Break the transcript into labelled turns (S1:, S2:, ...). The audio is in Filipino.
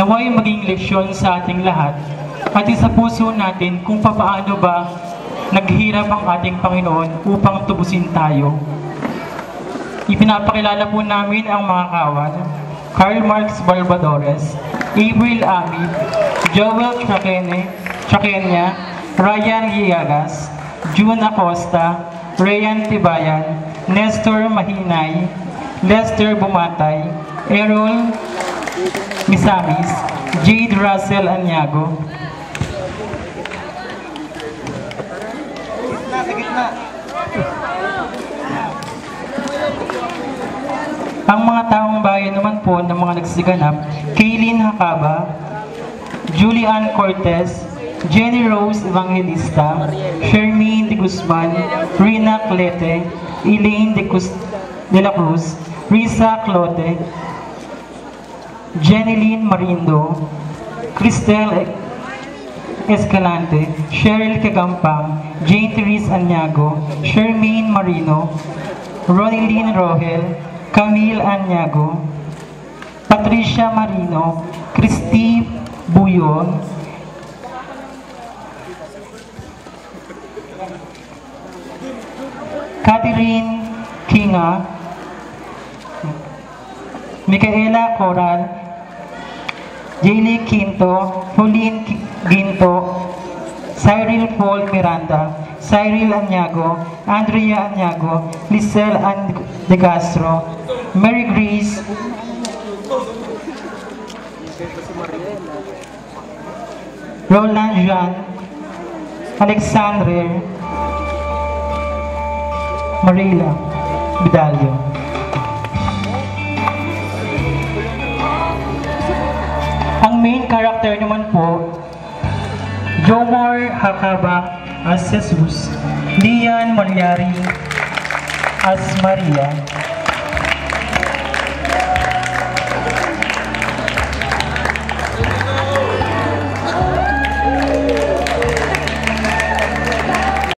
S1: Naway maging leksyon sa ating lahat at isa puso natin kung papaano ba naghirap ang ating Panginoon upang tubusin tayo. Ipinapakilala po namin ang mga kawan: Karl Marx Barbadores, April Amid, Joel Chakenya, Ryan Giagas, June Acosta, Rayan Tibayan, Nestor Mahinay, Lester Bumatay, Errol Misamis, Jade Russell Anyago. Ang mga taong bayan naman po ng mga nagsiganap: Kaylin Hakaba, Julian Cortez, Jenny Rose Evangelista, Shermaine de Guzman, Rina Clete, Elaine de la Cruz, Risa Clote, Jeneline Marindo, Cristel Escalante, Cheryl Kagampang, Jane Therese Anyago, Shermaine Marino, Ronilyn Rohel, Camille Anyago, Patricia Marino, Christy Buyon, Catherine Kinga, Micaela Coral, Jaylee Quinto, Pauline Ginto, Cyril Paul Miranda, Cyril Anyago, Andrea Anyago, Lizelle De Castro, Mary Grace, Roland Jean, Alexandre, Marila Bidalio. Ang main character naman po: Jomar Hakaba as Jesus, Lian Malyari as Maria,